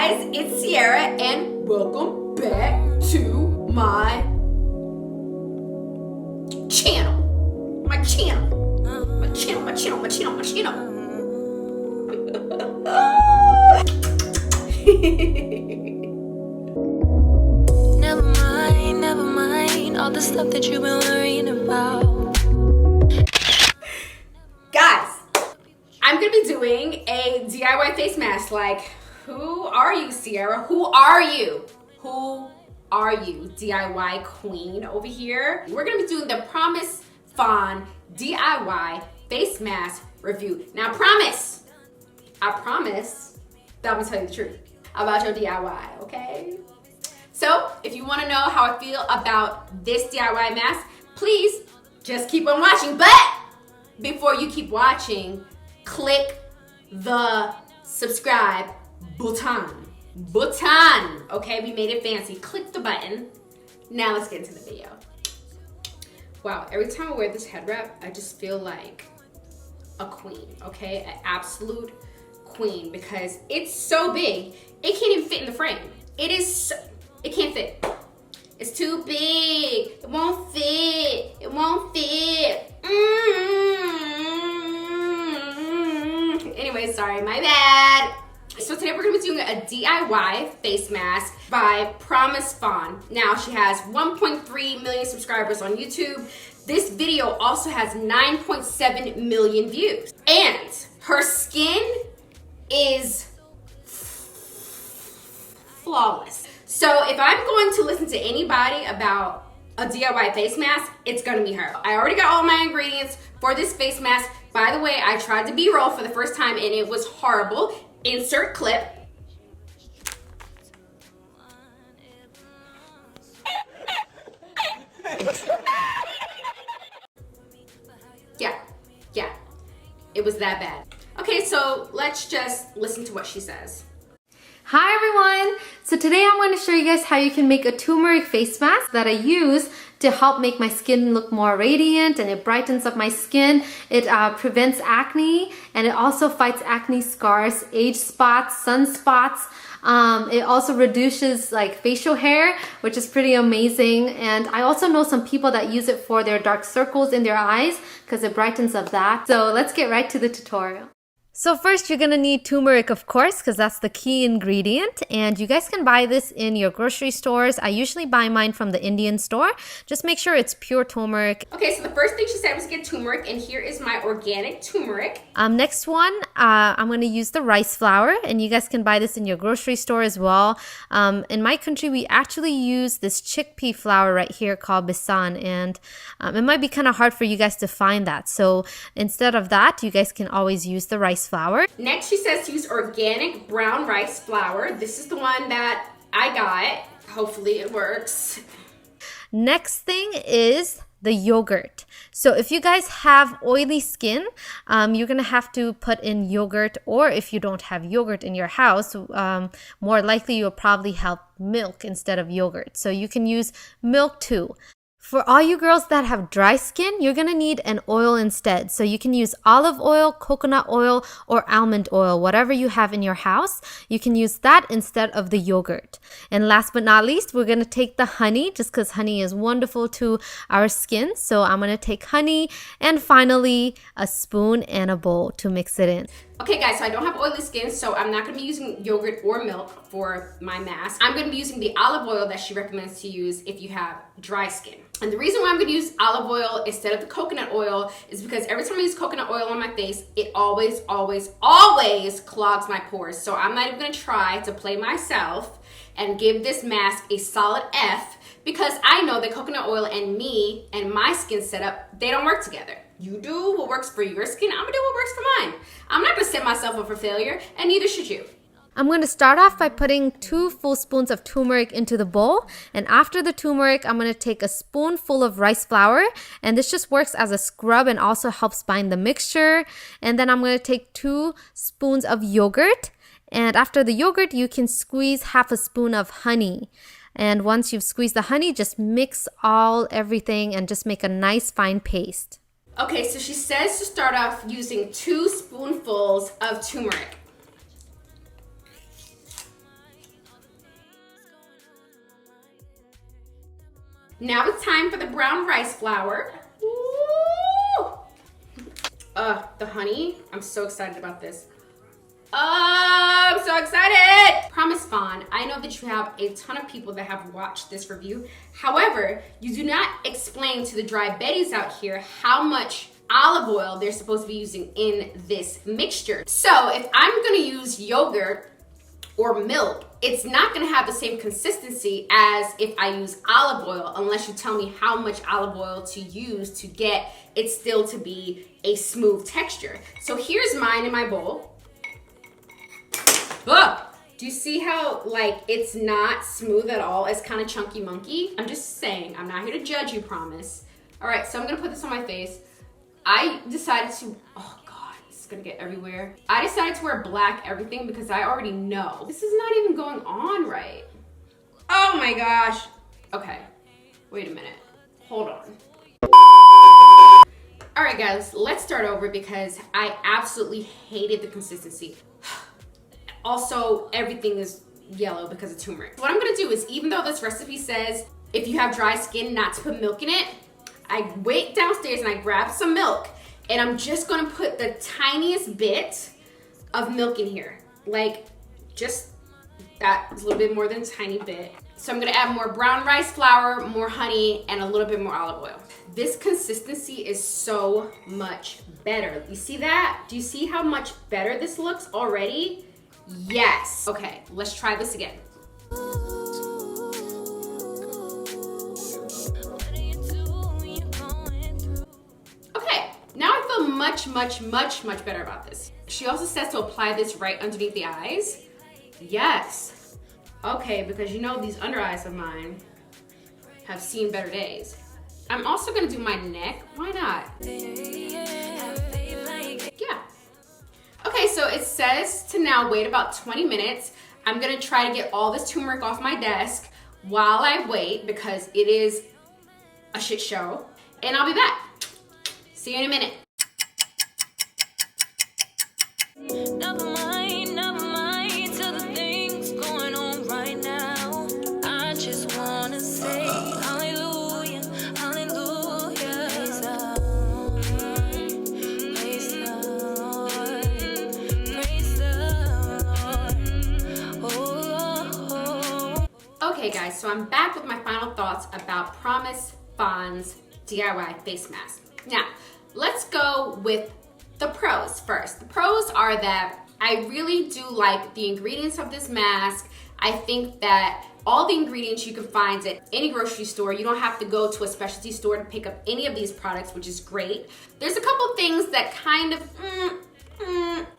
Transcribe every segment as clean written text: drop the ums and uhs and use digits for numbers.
guys, it's Sierra and welcome back to my channel. My channel. Never mind all the stuff that you've been worrying about. Guys, I'm gonna be doing a DIY face mask. Like, who are you, Sierra? Who are you? Who are you, DIY queen over here? We're gonna be doing the Phan'S DIY face mask review. Now, I promise that I'm gonna tell you the truth about your DIY, okay? So, if you wanna know how I feel about this DIY mask, please just keep on watching. But before you keep watching, click the subscribe button, okay? We made it fancy. Click the button. Now let's get into the video. Wow, every time I wear this head wrap, I just feel like a queen, okay? An absolute queen, because it's so big, it can't even fit in the frame. It can't fit. It's too big. It won't fit. Anyway, sorry, my bad. So today we're gonna be doing a DIY face mask by Phan'S. Now she has 1.3 million subscribers on YouTube. This video also has 9.7 million views. And her skin is flawless. So if I'm going to listen to anybody about a DIY face mask, it's gonna be her. I already got all my ingredients for this face mask. By the way, I tried to B-roll for the first time and it was horrible. Insert clip. Yeah, it was that bad. Okay, so let's just listen to what she says. Hi everyone! So today I'm going to show you guys how you can make a turmeric face mask that I use to help make my skin look more radiant, and it brightens up my skin. It prevents acne, and it also fights acne scars, age spots, sunspots. It also reduces like facial hair, which is pretty amazing. And I also know some people that use it for their dark circles in their eyes because it brightens up that. So let's get right to the tutorial. So first you're gonna need turmeric, of course, because that's the key ingredient, and you guys can buy this in your grocery stores. I usually buy mine from the Indian store. Just make sure it's pure turmeric. Okay, so the first thing she said was get turmeric, and here is my organic turmeric. Next one, I'm gonna use the rice flour, and you guys can buy this in your grocery store as well. In my country, we actually use this chickpea flour right here called besan, and it might be kind of hard for you guys to find that. So instead of that, you guys can always use the rice flour. Next, she says to use organic brown rice flour. This is the one that I got. Hopefully it works. Next thing is the yogurt. So if you guys have oily skin, you're gonna have to put in yogurt, or if you don't have yogurt in your house, more likely you'll probably have milk instead of yogurt. So you can use milk too. For all you girls that have dry skin, you're gonna need an oil instead. So you can use olive oil, coconut oil, or almond oil, whatever you have in your house. You can use that instead of the yogurt. And last but not least, we're gonna take the honey, just because honey is wonderful to our skin. So I'm gonna take honey, and finally a spoon and a bowl to mix it in. Okay guys, so I don't have oily skin, so I'm not gonna be using yogurt or milk for my mask. I'm gonna be using the olive oil that she recommends to use if you have dry skin. And the reason why I'm gonna use olive oil instead of the coconut oil is because every time I use coconut oil on my face, it always clogs my pores. So I'm not even gonna try to play myself and give this mask a solid F, because I know that coconut oil and me and my skin setup, they don't work together. You do what works for your skin, I'm gonna do what works for mine. I'm not gonna set myself up for failure, and neither should you. I'm going to start off by putting 2 full spoons of turmeric into the bowl, and after the turmeric, I'm going to take a spoonful of rice flour, and this just works as a scrub and also helps bind the mixture. And then I'm going to take 2 spoons of yogurt, and after the yogurt, you can squeeze half a spoon of honey. And once you've squeezed the honey, just mix everything and just make a nice fine paste. Okay, so she says to start off using 2 spoonfuls of turmeric. Now it's time for the brown rice flour. Ooh. The honey, I'm so excited about this. I'm so excited! Promise Fawn, I know that you have a ton of people that have watched this review. However, you do not explain to the dry Betties out here how much olive oil they're supposed to be using in this mixture. So if I'm gonna use yogurt or milk, it's not gonna have the same consistency as if I use olive oil, unless you tell me how much olive oil to use to get it still to be a smooth texture. So here's mine in my bowl. Ugh. Do you see how like it's not smooth at all? It's kind of chunky monkey. I'm just saying, I'm not here to judge you, promise. All right, so I'm gonna put this on my face. I decided to, oh God, this is gonna get everywhere. I decided to wear black everything because I already know. This is not even going on right. Oh my gosh. Okay, wait a minute, hold on. All right guys, let's start over because I absolutely hated the consistency. Also, everything is yellow because of turmeric. What I'm gonna do is, even though this recipe says if you have dry skin not to put milk in it, I went downstairs and I grabbed some milk and I'm just gonna put the tiniest bit of milk in here. Like, just that, a little bit more than a tiny bit. So I'm gonna add more brown rice flour, more honey, and a little bit more olive oil. This consistency is so much better. You see that? Do you see how much better this looks already? Yes. Okay, let's try this again. Okay, now I feel much better about this. She also says to apply this right underneath the eyes. Yes. Okay, because you know these under eyes of mine have seen better days. I'm also gonna do my neck. Why not? Yeah. Okay, so it says to now wait about 20 minutes. I'm gonna try to get all this turmeric off my desk while I wait because it is a shit show. And I'll be back. See you in a minute. Never mind to the things going on right now. I just wanna say hallelujah, hallelujah. Praise the Lord, praise the Lord, praise the Lord, oh Lord. Okay guys, so I'm back with my final thoughts about Promise Phan'S DIY face mask. Now, let's go with the pros first. The pros are that I really do like the ingredients of this mask. I think that all the ingredients you can find at any grocery store. You don't have to go to a specialty store to pick up any of these products, which is great. There's a couple things that kind of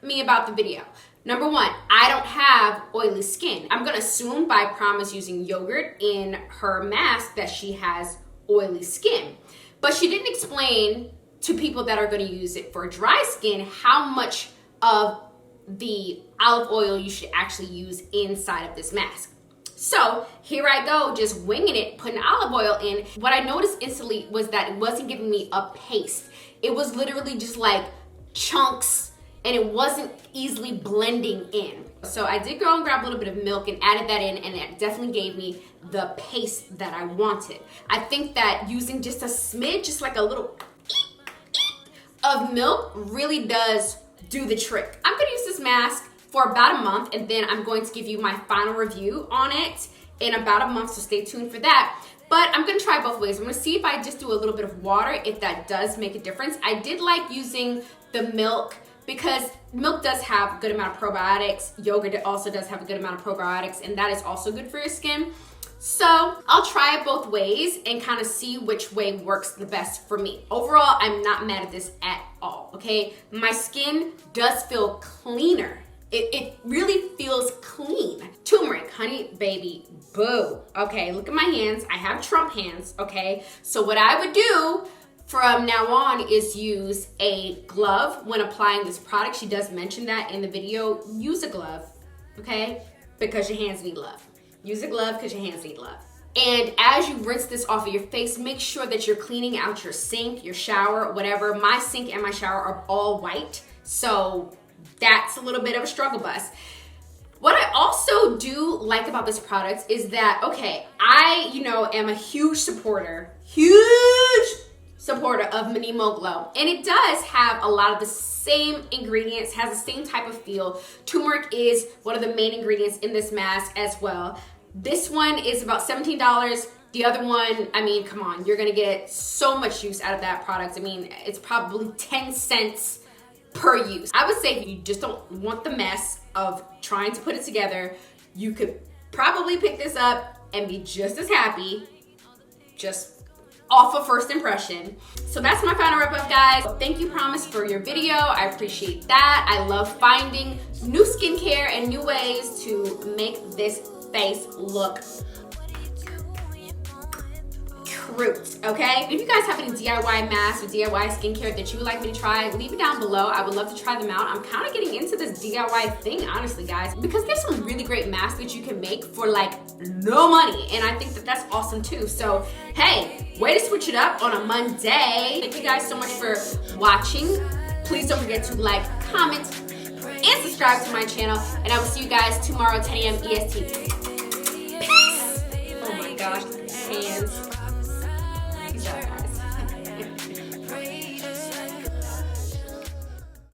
me about the video. Number one, I don't have oily skin. I'm gonna assume by Promise using yogurt in her mask that she has oily skin. But she didn't explain to people that are gonna use it for dry skin how much of the olive oil you should actually use inside of this mask. So here I go, just winging it, putting olive oil in. What I noticed instantly was that it wasn't giving me a paste. It was literally just like chunks and it wasn't easily blending in. So I did go and grab a little bit of milk and added that in, and it definitely gave me the paste that I wanted. I think that using just a smidge, just like a little of milk really does do the trick. I'm gonna use this mask for about a month, and then I'm going to give you my final review on it in about a month, so stay tuned for that. But I'm gonna try both ways. I'm gonna see if I just do a little bit of water, if that does make a difference. I did like using the milk because milk does have a good amount of probiotics. Yogurt also does have a good amount of probiotics, and that is also good for your skin. So I'll try it both ways and kind of see which way works the best for me. Overall, I'm not mad at this at all, okay? My skin does feel cleaner. It really feels clean. Turmeric, honey, baby, boo. Okay, look at my hands. I have Trump hands, okay? So what I would do from now on is use a glove when applying this product. She does mention that in the video. Use a glove, okay? Because your hands need love. Use a glove because your hands need love. And as you rinse this off of your face, make sure that you're cleaning out your sink, your shower, whatever. My sink and my shower are all white, so that's a little bit of a struggle bus. What I also do like about this product is that, okay, I, am a huge supporter of MINIMO Glow. And it does have a lot of the same ingredients, has the same type of feel. Turmeric is one of the main ingredients in this mask as well. This one is about $17. The other one, I mean, come on, you're gonna get so much use out of that product. I mean, it's probably 10 cents per use. I would say if you just don't want the mess of trying to put it together, you could probably pick this up and be just as happy, just off of first impression. So that's my final wrap up, guys. Thank you, Promise, for your video. I appreciate that. I love finding new skincare and new ways to make this face look cute, okay? If you guys have any DIY masks or DIY skincare that you would like me to try, leave it down below. I would love to try them out. I'm kind of getting into this DIY thing, honestly, guys, because there's some really great masks that you can make for like no money, and I think that that's awesome too. So hey, way to switch it up on a Monday. Thank you guys so much for watching. Please don't forget to like, comment, and subscribe to my channel, and I will see you guys tomorrow, 10 a.m. EST. Peace! Oh my gosh, hands.